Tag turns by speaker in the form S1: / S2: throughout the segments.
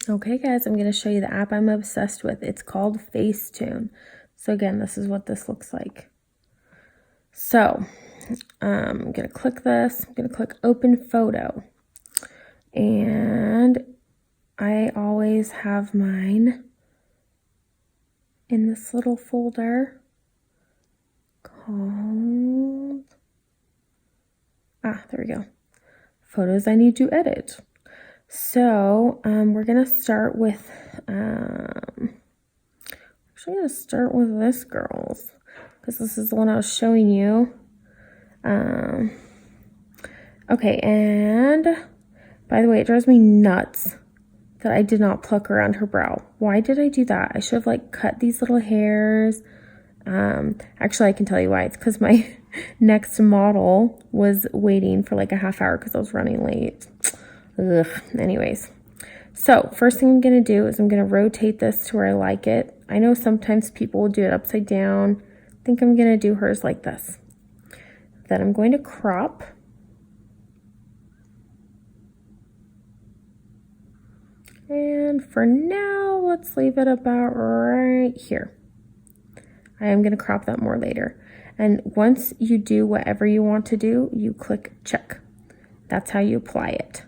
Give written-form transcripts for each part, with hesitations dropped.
S1: Okay guys, I'm going to show you the app I'm obsessed with. It's called Facetune. So again, this is what this looks like. So I'm going to click this. I'm going to click open photo. And I always have mine in this little folder called, there we go. Photos I need to edit. So we're going to start with, actually going to start with this girl's, because this is the one I was showing you. Okay, and by the way, it drives me nuts that I did not pluck around her brow. Why did I do that? I should have like cut these little hairs. Actually, I can tell you why. It's because my next model was waiting for like a half hour because I was running late. Ugh. Anyways, so first thing I'm going to do is I'm going to rotate this to where I like it. I know sometimes people will do it upside down. I think I'm going to do hers like this. Then I'm going to crop. And for now, let's leave it about right here. I am going to crop that more later. And once you do whatever you want to do, you click check. That's how you apply it.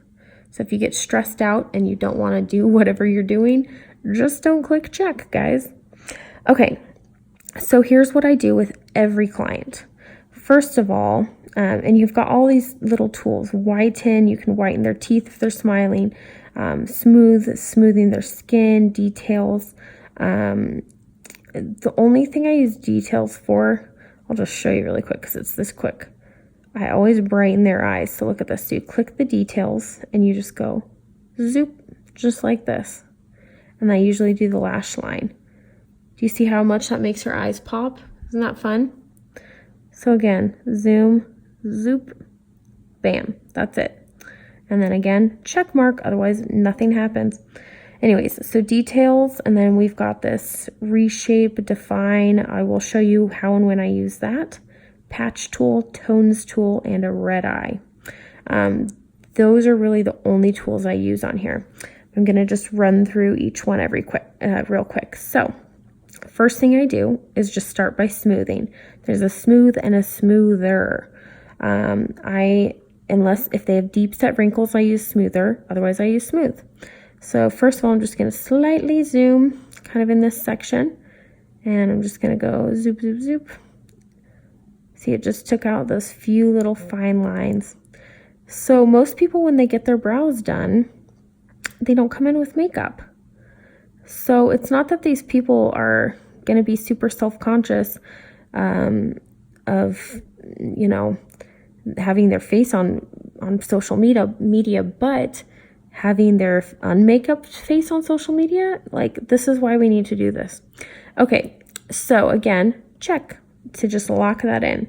S1: So if you get stressed out and you don't want to do whatever you're doing, just don't click check, guys. Okay, so here's what I do with every client. First of all, and you've got all these little tools. Whiten, you can whiten their teeth if they're smiling. Smoothing their skin, details. The only thing I use details for, I'll just show you really quick because it's this quick. I always brighten their eyes. So look at this. So you click the details and you just go zoop, just like this. And I usually do the lash line. Do you see how much that makes her eyes pop? Isn't that fun? So again, zoom, zoop, bam, that's it. And then again, check mark, otherwise nothing happens. Anyways, so details, and then we've got this reshape, define. I will show you how and when I use that. Patch tool, tones tool, and a red eye. Those are really the only tools I use on here. I'm going to just run through each one real quick. So first thing I do is just start by smoothing. There's a smooth and a smoother. Unless if they have deep set wrinkles, I use smoother. Otherwise, I use smooth. So first of all, I'm just going to slightly zoom kind of in this section. And I'm just going to go zoop, zoop, zoop. See, it just took out those few little fine lines. So most people, when they get their brows done, they don't come in with makeup. So it's not that these people are going to be super self-conscious of, you know, having their face on social media, but having their unmakeup face on social media, like this is why we need to do this. Okay, so again, check to just lock that in.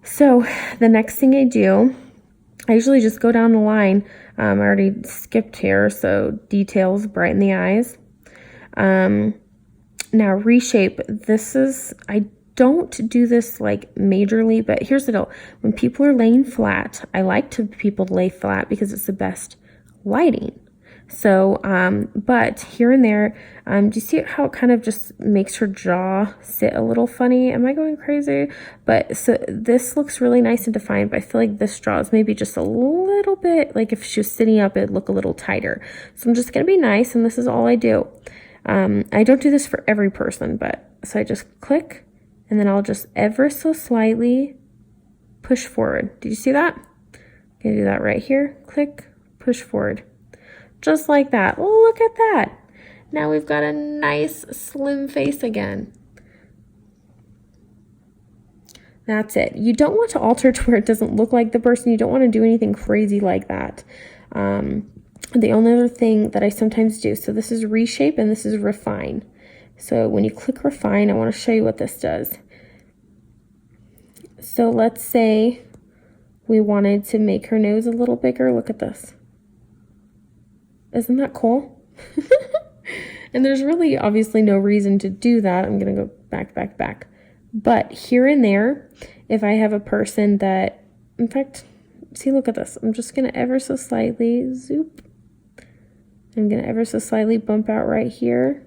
S1: So the next thing I do, I usually just go down the line. I already skipped here, so details, brighten the eyes. Now reshape, I don't do this like majorly, but here's the deal. When people are laying flat, I like people to lay flat because it's the best lighting. So, but here and there, do you see how it kind of just makes her jaw sit a little funny? Am I going crazy? But so this looks really nice and defined, but I feel like this jaw is maybe just a little bit, like if she was sitting up, it'd look a little tighter. So I'm just going to be nice, and this is all I do. I don't do this for every person, but so I just click, and then I'll just ever so slightly push forward. Did you see that? I'm going to do that right here. Click, push forward. Just like that. Look at that. Now we've got a nice slim face again. That's it. You don't want to alter to where it doesn't look like the person. You don't want to do anything crazy like that. The only other thing that I sometimes do, so this is reshape and this is refine. So when you click refine, I want to show you what this does. So let's say we wanted to make her nose a little bigger. Look at this. Isn't that cool? And there's really obviously no reason to do that. I'm going to go back. But here and there, if I have a person that, in fact, see, look at this. I'm just going to ever so slightly zoop. I'm going to ever so slightly bump out right here.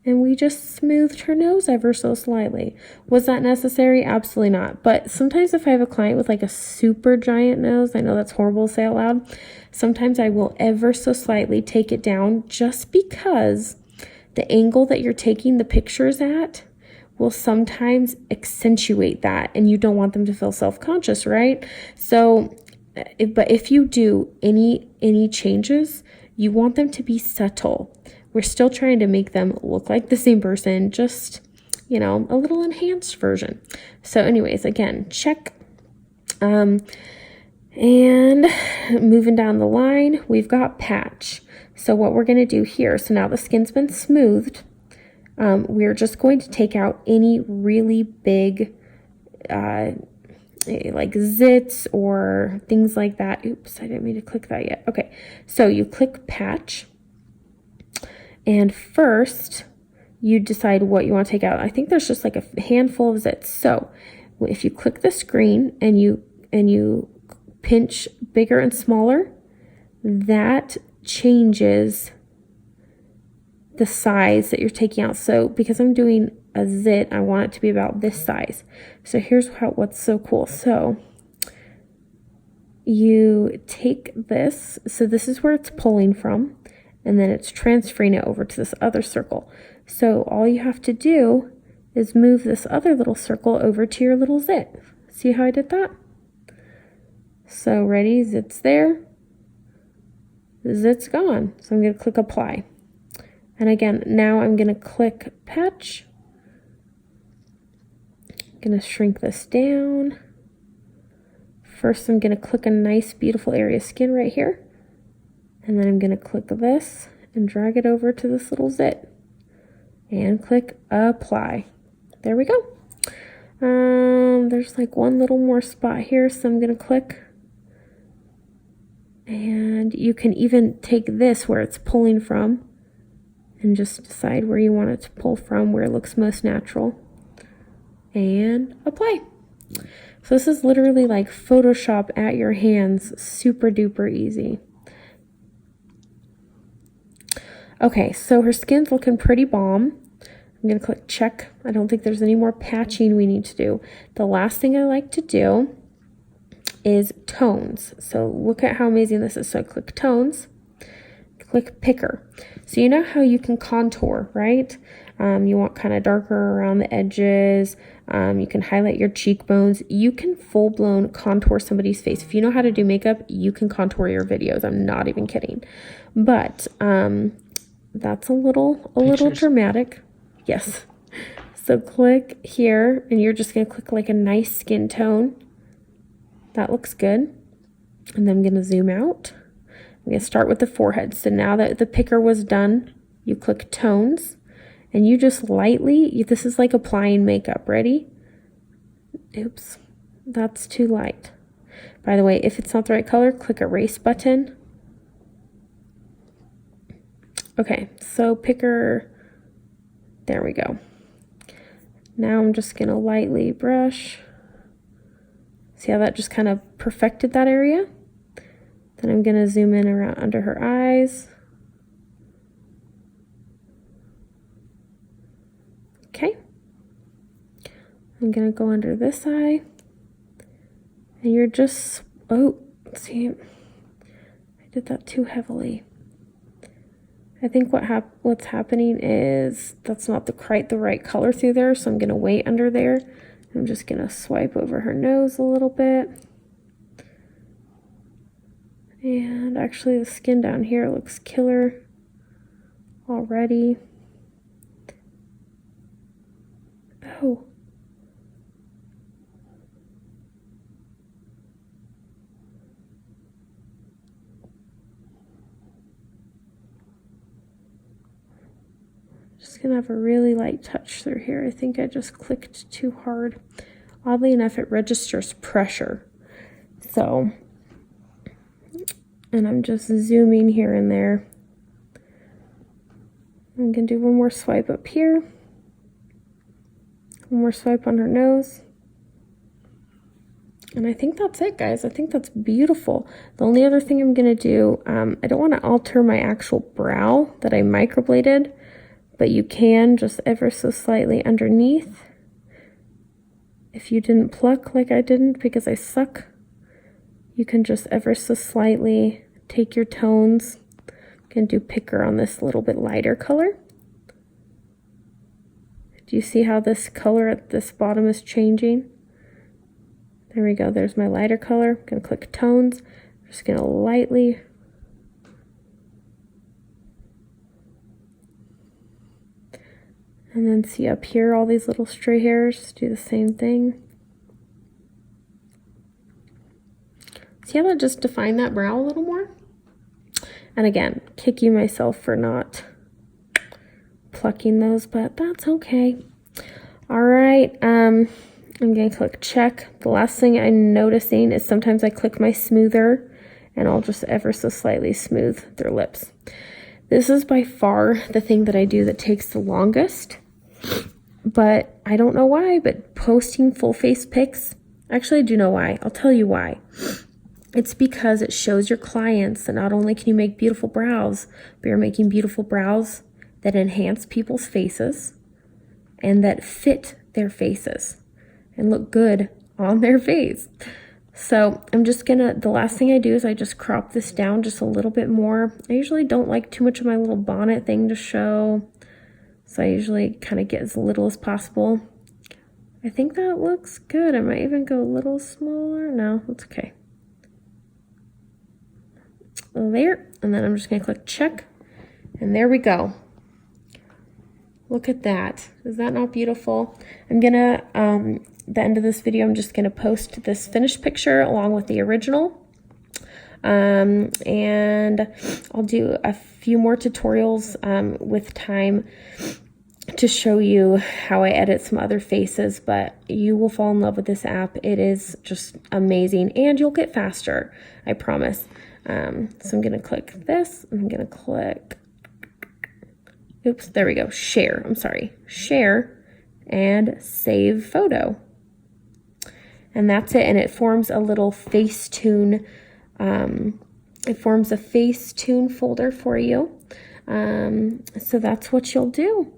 S1: And we just smoothed her nose ever so slightly. Was that necessary? Absolutely not. But sometimes if I have a client with like a super giant nose, I know that's horrible to say out loud, sometimes I will ever so slightly take it down just because the angle that you're taking the pictures at will sometimes accentuate that, and you don't want them to feel self-conscious, right? So, but if you do any changes, you want them to be subtle. We're still trying to make them look like the same person, just, you know, a little enhanced version. So anyways, again, check. And moving down the line, we've got patch. So what we're going to do here, so now the skin's been smoothed, we're just going to take out any really big like zits or things like that. Oops, I didn't mean to click that yet. Okay, so you click patch. And first, you decide what you want to take out. I think there's just like a handful of zits. So if you click the screen and you pinch bigger and smaller, that changes the size that you're taking out. So because I'm doing a zit, I want it to be about this size. So here's what's so cool. So you take this. So this is where it's pulling from. And then it's transferring it over to this other circle. So all you have to do is move this other little circle over to your little zit. See how I did that? So ready, zit's there. The zit's gone. So I'm going to click apply. And again, now I'm going to click patch. I'm going to shrink this down. First, I'm going to click a nice, beautiful area of skin right here. And then I'm going to click this and drag it over to this little zit. And click apply. There we go. There's like one little more spot here, so I'm going to click. And you can even take this where it's pulling from and just decide where you want it to pull from, where it looks most natural. And apply. So this is literally like Photoshop at your hands, super duper easy. Okay, so her skin's looking pretty bomb. I'm going to click check. I don't think there's any more patching we need to do. The last thing I like to do is tones. So look at how amazing this is. So click tones, click picker. So you know how you can contour, right? You want kind of darker around the edges. You can highlight your cheekbones. You can full-blown contour somebody's face. If you know how to do makeup, you can contour your videos. I'm not even kidding. But that's a little dramatic. Yes. So click here, and you're just going to click like a nice skin tone. That looks good. And then I'm going to zoom out. I'm going to start with the forehead. So now that the picker was done, you click tones, and you just lightly, this is like applying makeup. Ready? Oops, that's too light. By the way, if it's not the right color, click erase button. Okay, so picker, there we go. Now I'm just going to lightly brush. See how that just kind of perfected that area? Then I'm going to zoom in around under her eyes. Okay. I'm going to go under this eye. And you're just, oh, see, I did that too heavily. I think what's happening is that's not quite the right color through there, so I'm going to wait under there. I'm just going to swipe over her nose a little bit. And actually the skin down here looks killer already. Oh. Just gonna have a really light touch through here. I think I just clicked too hard. Oddly enough, it registers pressure. So, and I'm just zooming here and there. I'm gonna do one more swipe up here. One more swipe on her nose. And I think that's it, guys. I think that's beautiful. The only other thing I'm going to do, I don't want to alter my actual brow that I microbladed, but you can just ever so slightly underneath. If you didn't pluck like I didn't because I suck, you can just ever so slightly take your tones. I'm going to do picker on this little bit lighter color. Do you see how this color at this bottom is changing? There we go. There's my lighter color. I'm going to click tones. I'm just going to lightly and then see up here all these little stray hairs. Do the same thing. See how that just defined that brow a little more? And again, kicking myself for not plucking those, but that's okay. All right, I'm going to click check. The last thing I'm noticing is sometimes I click my smoother and I'll just ever so slightly smooth their lips. This is by far the thing that I do that takes the longest, but I don't know why, but posting full face pics, actually I do know why. I'll tell you why. It's because it shows your clients that not only can you make beautiful brows, but you're making beautiful brows that enhance people's faces and that fit their faces and look good on their face. So I'm just gonna, the last thing I do is I just crop this down just a little bit more. I usually don't like too much of my little bonnet thing to show, so I usually kind of get as little as possible. I think that looks good. I might even go a little smaller. No, that's okay. There, and then I'm just gonna click check, and there we go. Look at that. Is that not beautiful? I'm gonna, the end of this video, I'm just gonna post this finished picture along with the original. And I'll do a few more tutorials with time to show you how I edit some other faces, but you will fall in love with this app. It is just amazing, and you'll get faster, I promise. So I'm gonna click this, I'm gonna click, oops, there we go, share, I'm sorry, share, and save photo. And that's it, and it forms a little Facetune, it forms a Facetune folder for you. So that's what you'll do.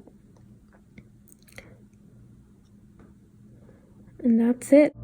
S1: And that's it.